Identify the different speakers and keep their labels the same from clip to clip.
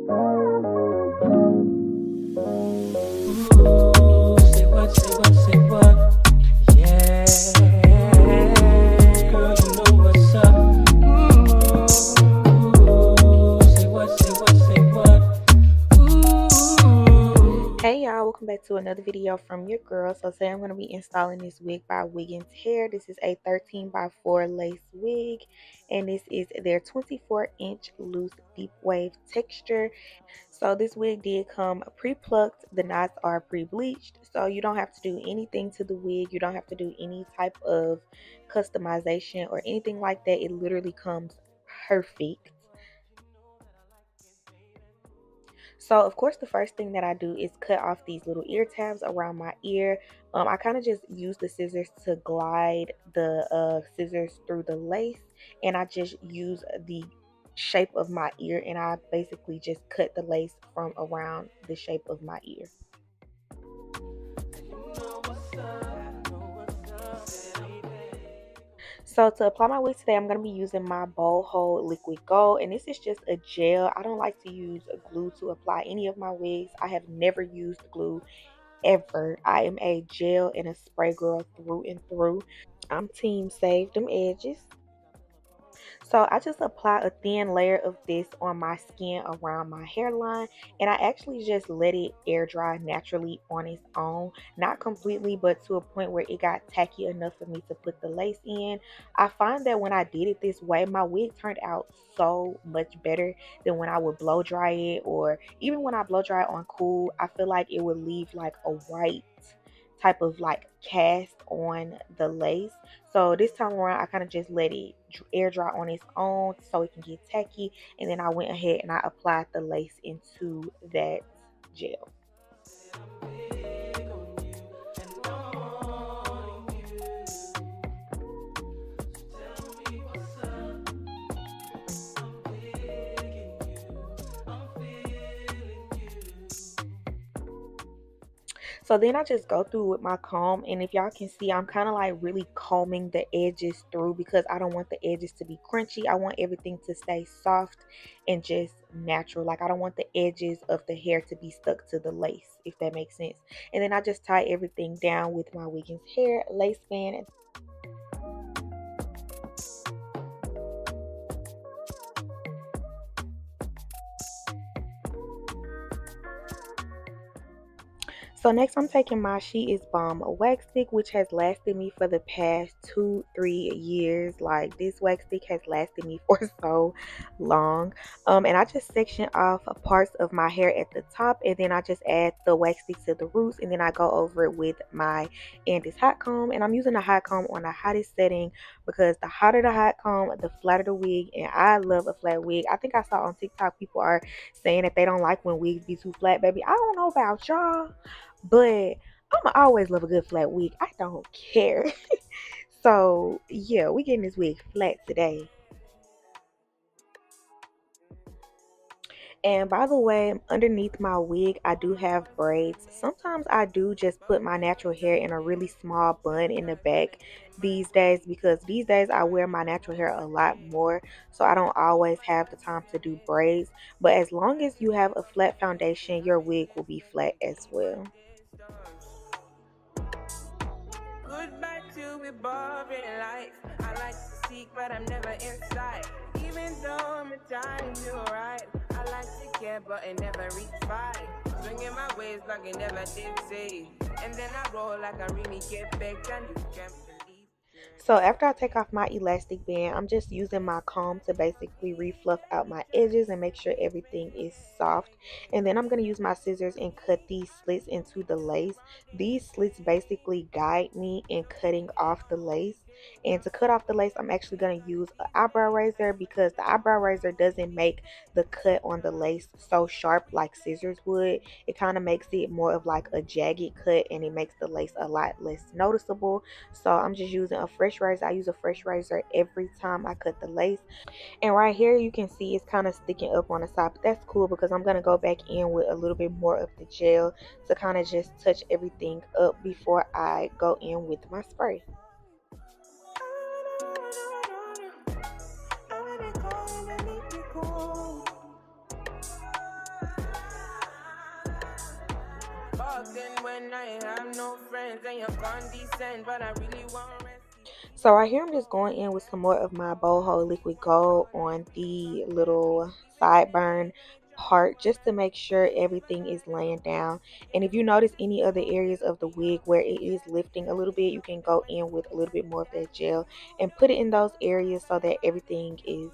Speaker 1: Say what, say what, say what? Yeah, girl, you know what's up. Say what, say what, say what? Hey y'all, welcome back to another video from your girl. So today I'm going to be installing this wig by Wiggins Hair. This is a 13x4 lace wig, and this is their 24-inch loose deep wave texture. So this wig did come pre-plucked. The knots are pre-bleached, so you don't have to do anything to the wig. You don't have to do any type of customization or anything like that. It literally comes perfect. So of course the first thing that I do is cut off these little ear tabs around my ear. I kind of just use the scissors to glide the scissors through the lace, and I just use the shape of my ear, and I basically just cut the lace from around the shape of my ear. So to apply my wig today, I'm going to be using my Bold Hold Liquid Gold, and this is just a gel. I don't like to use glue to apply any of my wigs. I have never used glue ever. I am a gel and a spray girl through and through. I'm team save them edges. So I just apply a thin layer of this on my skin around my hairline, and I actually just let it air dry naturally on its own. Not completely, but to a point where it got tacky enough for me to put the lace in. I find that when I did it this way, my wig turned out so much better than when I would blow dry it, or even when I blow dry it on cool. I feel like it would leave like a white type of like cast on the lace. So this time around I kind of just let it air dry on its own so it can get tacky, and then I went ahead and I applied the lace into that gel. So then I just go through with my comb, and if y'all can see, I'm kind of like really combing the edges through because I don't want the edges to be crunchy. I want everything to stay soft and just natural. Like I don't want the edges of the hair to be stuck to the lace, if that makes sense. And then I just tie everything down with my Wiggins Hair lace band. So next I'm taking my She Is Bomb wax stick, which has lasted me for the past 2-3 years. Like this wax stick has lasted me for so long. And I just section off parts of my hair at the top, and then I just add the wax stick to the roots, and then I go over it with my Andis hot comb. And I'm using the hot comb on the hottest setting because the hotter the hot comb, the flatter the wig, and I love a flat wig. I think I saw on TikTok people are saying that they don't like when wigs be too flat. Baby, I don't know about y'all, but I'ma always love a good flat wig. I don't care. So yeah, we getting this wig flat today. And by the way, underneath my wig, I do have braids. Sometimes I do just put my natural hair in a really small bun in the back these days, because these days I wear my natural hair a lot more, so I don't always have the time to do braids. But as long as you have a flat foundation, your wig will be flat as well. Goodbye to me, boring life. I like to seek, but I'm never inside. Even though I'm trying to ride, I like to care, but it never reach five. Swinging my ways like it never did say. And then I roll like I really get back, and you can't believe. So after I take off my elastic band, I'm just using my comb to basically refluff out my edges and make sure everything is soft. And then I'm going to use my scissors and cut these slits into the lace. These slits basically guide me in cutting off the lace. And to cut off the lace, I'm actually going to use an eyebrow razor, because the eyebrow razor doesn't make the cut on the lace so sharp like scissors would. It kind of makes it more of like a jagged cut, and it makes the lace a lot less noticeable. So I'm just using a fresh razor. I use a fresh razor every time I cut the lace. And right here you can see it's kind of sticking up on the side, but that's cool because I'm going to go back in with a little bit more of the gel to kind of just touch everything up before I go in with my spray. Even when I have no friends and you're condescend, but I really want rest.
Speaker 2: So right here I'm just going in with some more of my boho liquid gold on the little sideburn part just to make sure everything is laying down. And if you notice any other areas of the wig where it is lifting a little bit, you can go in with a little bit more of that gel and put it in those areas so that everything is,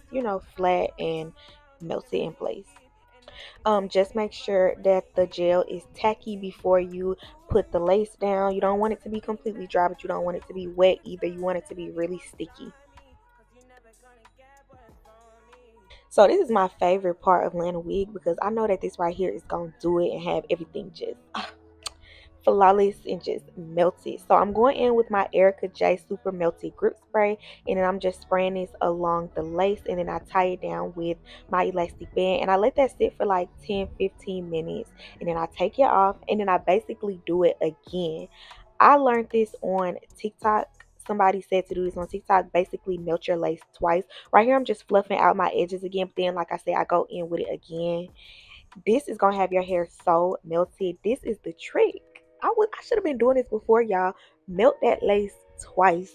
Speaker 2: flat and melted in place. Just make sure that the gel is tacky before you put the lace down. You don't want it to be completely dry, but you don't want it to be wet either. You want it to be really sticky. So this is my favorite part of laying a wig because I know that this right here is going to do it and have everything just flawless and just melted. So I'm going in with my Erica J Super Melted Grip Spray, and then I'm just spraying this along the lace, and then I tie it down with my elastic band, and I let that sit for like 10-15 minutes, and then I take it off, and then I basically do it again. I learned this on TikTok. Somebody said to do this on TikTok. Basically, melt your lace twice. Right here, I'm just fluffing out my edges again. But then, like I said, I go in with it again. This is gonna have your hair so melted. This is the trick. I should have been doing this before, y'all. Melt that lace twice.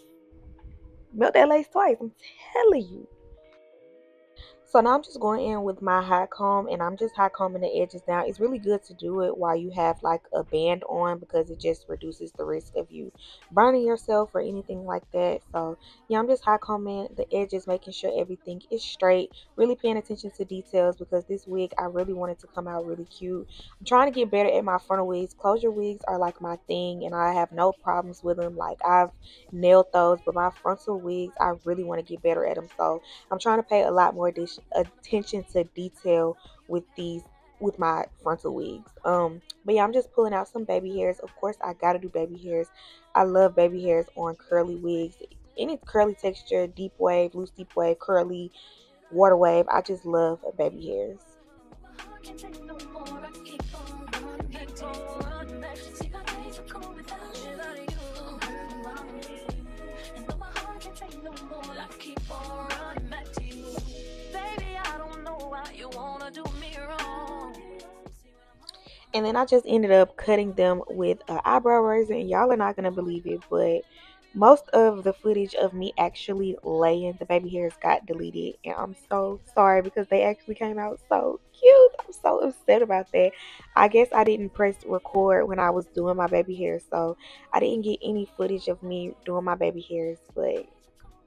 Speaker 2: Melt that lace twice. I'm telling you. So now I'm just going in with my hot comb and I'm just hot combing the edges down. It's really good to do it while you have like a band on because it just reduces the risk of you burning yourself or anything like that. So yeah, I'm just hot combing the edges, making sure everything is straight, really paying attention to details because this wig I really wanted to come out really cute. I'm trying to get better at my frontal wigs. Closure wigs are like my thing and I have no problems with them. Like I've nailed those, but my frontal wigs I really want to get better at them. So I'm trying to pay a lot more attention to detail with these with my frontal wigs. But yeah, I'm just pulling out some baby hairs. Of course, I gotta do baby hairs. I love baby hairs on curly wigs. Any curly texture, deep wave, loose deep wave, curly, water wave. I just love baby hairs. And then I just ended up cutting them with an eyebrow razor, and y'all are not gonna believe it, but most of the footage of me actually laying the baby hairs got deleted, and I'm so sorry because they actually came out so cute. I'm so upset about that. I guess I didn't press record when I was doing my baby hairs, so I didn't get any footage of me doing my baby hairs, but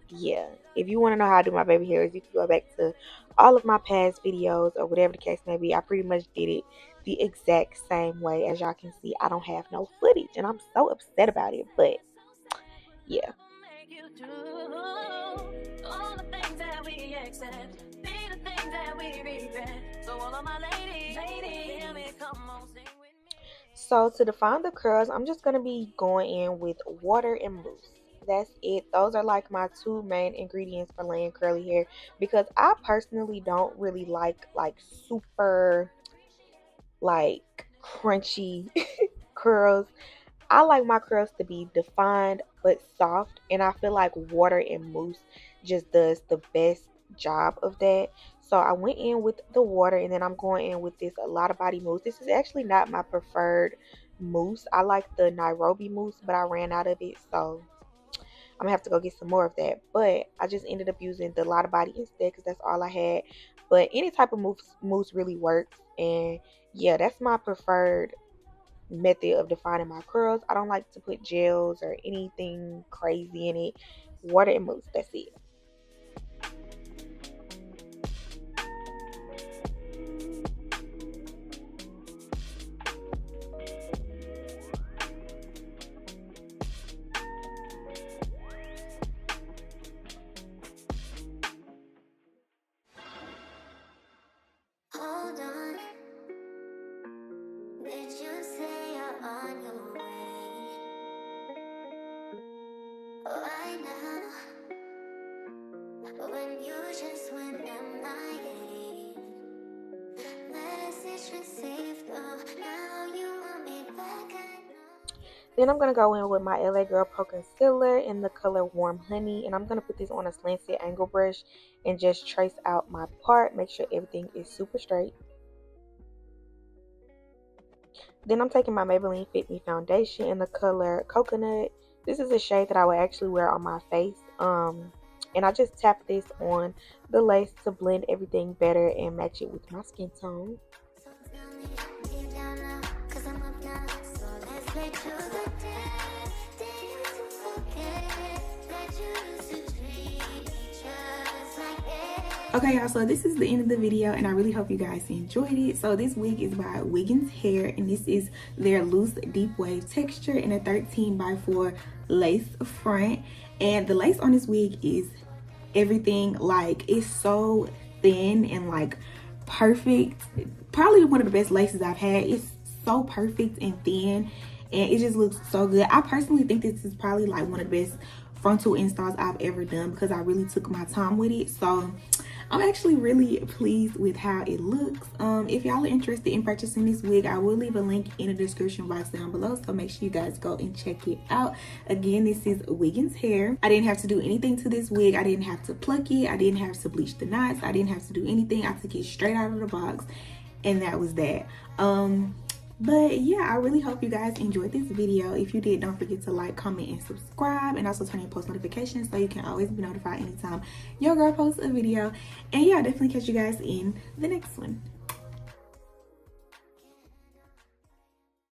Speaker 2: yeah, if you want to know how I do my baby hairs, you can go back to all of my past videos or whatever the case may be. I pretty much did it the exact same way. As y'all can see, I don't have no footage and I'm so upset about it, but yeah. So to define the curls, I'm just going to be going in with water and mousse. That's it. Those are like my two main ingredients for laying curly hair because I personally don't really like super like crunchy curls. I like my curls to be defined but soft, and I feel like water and mousse just does the best job of that. So I went in with the water, and then I'm going in with this a lot of body mousse. This is actually not my preferred mousse. I like the Nairobi mousse, but I ran out of it, so I'm gonna have to go get some more of that. But I just ended up using the Lotta Body instead because that's all I had. But any type of mousse really works, and yeah, that's my preferred method of defining my curls. I don't like to put gels or anything crazy in it. Water and mousse, that's it.
Speaker 1: Hold on, did you say you're on your way? Right now, when you just went MIA. Message received, though, now you want me back, I know.
Speaker 2: Then I'm going to go in with my LA Girl Pro Concealer in the color Warm Honey. And I'm going to put this on a slanted angle brush and just trace out my part. Make sure everything is super straight. Then I'm taking my Maybelline Fit Me foundation in the color Coconut. This is a shade that I would actually wear on my face. And I just tap this on the lace to blend everything better and match it with my skin tone. Okay, y'all, so this is the end of the video, and I really hope you guys enjoyed it. So this wig is by Wiggins Hair, and this is their loose deep wave texture in a 13x4 lace front. And the lace on this wig is everything. Like, it's so thin and like perfect. Probably one of the best laces I've had. It's so perfect and thin, and it just looks so good. I personally think this is probably like one of the best frontal installs I've ever done because I really took my time with it. So I'm actually really pleased with how it looks. If y'all are interested in purchasing this wig, I will leave a link in the description box down below, so make sure you guys go and check it out. Again, this is Wiggins Hair. I didn't have to do anything to this wig. I didn't have to pluck it. I didn't have to bleach the knots. I didn't have to do anything. I took it straight out of the box, and that was that. But yeah, I really hope you guys enjoyed this video. If you did, don't forget to like, comment, and subscribe, and also turn on post notifications so you can always be notified anytime your girl posts a video. And yeah, I'll definitely catch you guys in the next one.